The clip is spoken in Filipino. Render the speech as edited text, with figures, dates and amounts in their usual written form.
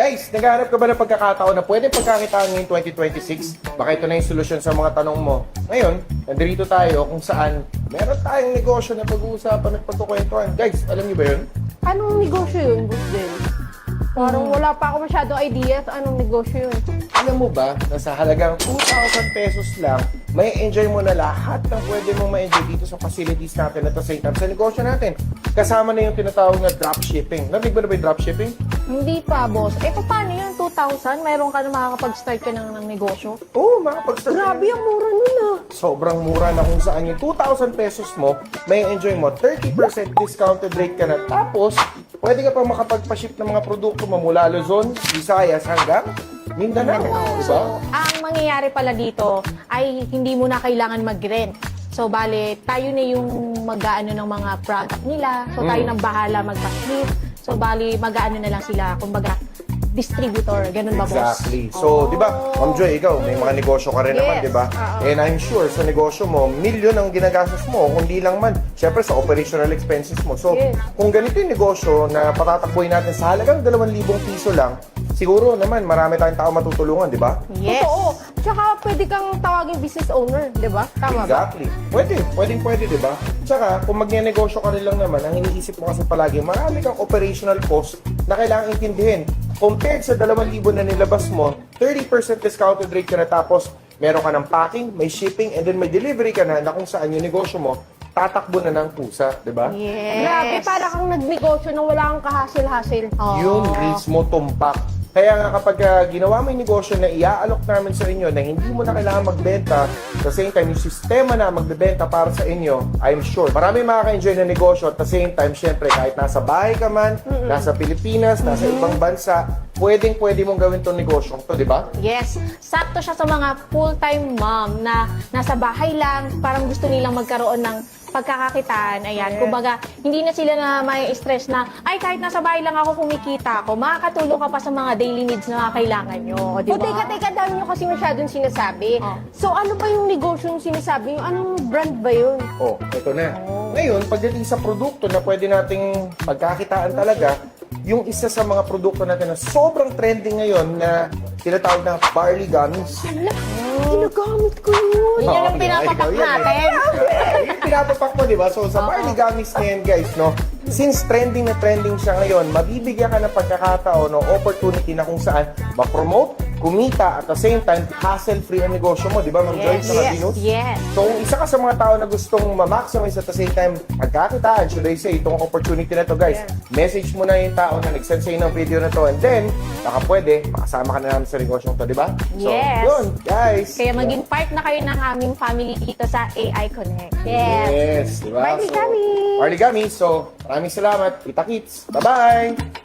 Guys, naghahanap ka ba ng pagkakataon na pwede pagkakitaan ngayong 2026? Baka ito na yung solusyon sa mga tanong mo. Ngayon, nandito tayo kung saan meron tayong negosyo na pag-uusapan at pagkukwentuhan. Guys, alam niyo ba yun? Anong negosyo yun, Boss Del? Parang wala pa ako masyado idea sa anong negosyo yun. Alam mo ba na sa halagang 2,000 pesos lang, may enjoy mo na lahat ng pwede mong ma-enjoy dito sa facilities natin at the same time sa negosyo natin. Kasama na yung tinatawag na dropshipping. Narinig ba na ba yung dropshipping? Hindi pa, boss. Eh, paano yun? 2,000? Mayroon ka na makakapag-start ka ng negosyo? Oo, makapag-start. Grabe, ang mura nun ah. Sobrang mura na kung saan yung 2,000 pesos mo, may enjoy mo 30% discounted rate ka na. Tapos, pwede ka pa makapagpa-ship ng mga produkto mo mula Luzon, Visayas hanggang Mindanao. Diba? So, ang mangyayari pala dito ay hindi mo na kailangan mag-rent. So, bale, tayo na yung mag-aano ng mga product nila. So, tayo nang bahala mag-ship. So, bale, mag-aano na lang sila, kumbaga, distributor. Ganun ba, boss? Exactly. So, di ba, Ma'am Joy, ikaw, may mga negosyo ka rin Yes. naman, di ba? And I'm sure sa negosyo mo, milyon ang ginagastos mo, kundi lang man, syempre sa operational expenses mo. So, Yes. kung ganito yung negosyo na patatakbuhin natin sa halagang 2,000 piso lang, siguro naman, marami tayong tao matutulungan, di ba? Yes. Totoo. Tsaka pwede kang tawagin business owner, di ba? Tama ba? Exactly. Pwede, di ba? Tsaka, kung magne-negosyo ka rin lang naman, ang iniisip mo kasi palagi, marami kang operational cost na kailangan intindihin. Compared sa 2,000 na nilabas mo, 30% discounted rate ka na tapos meron ka ng packing, may shipping, and then may delivery ka na kung saan yung negosyo mo, tatakbo na ng pusa, di ba? Yes. Grabe, para kang nagnegosyo na wala kang kahasil-hasil. Yung reels mo tumpak. Kaya nga kapag ginawa mo yung negosyo na iaalok namin sa inyo na hindi mo na kailangan magbenta, sa same time yung sistema na magbebenta para sa inyo, I'm sure marami makaka-enjoy na negosyo at the same time, syempre kahit nasa bahay ka man, nasa Pilipinas, nasa ibang bansa, pwede mong gawin tong negosyo to, di ba? Yes. Sakto siya sa mga full-time mom na nasa bahay lang, parang gusto nilang magkaroon ng pagkakakitaan. Ayan. Kumbaga, hindi na sila na may stress na, ay, kahit nasa bahay lang ako kumikita ako, makakatulong ka pa sa mga daily needs na kailangan nyo. Di ba? Teka, dami nyo kasi masyadong sinasabi. Oh. So, ano ba yung negosyo yung sinasabi nyo? Anong brand ba yun? Oh, ito na. Ngayon, pagdating sa produkto na pwede nating pagkakitaan talaga, yung isa sa mga produkto natin na sobrang trending ngayon na tinatawag na barley gummies. Ginagamit ko yun. Yun ang Oh, pinapapak ikaw yan, natin. Yung pinapapak mo, di ba? So, sa barley gummies na yan, guys, no? Since trending na trending siya ngayon, mabibigyan ka ng pagkakataon o opportunity na kung saan ma-promote, kumita, at the same time, hassle-free ang negosyo mo, di ba, Ma'am Joy? Sa Venus? Yes. So, kung isa ka sa mga tao na gustong ma-maximize at the same time, magkakitaan, should I say, itong opportunity na to, guys, message mo na yung tao na nag-send sa'yo ng video na to, and then, baka pwede, makasama ka na namin sa negosyong to, di ba? So, Yes. yun, guys. Kaya maging part na kayo ng aming family dito sa AI Connect. Yes. Yes, di ba? Barley gummies. Barley gummies. So, maraming salamat. Kita kits. Bye-bye!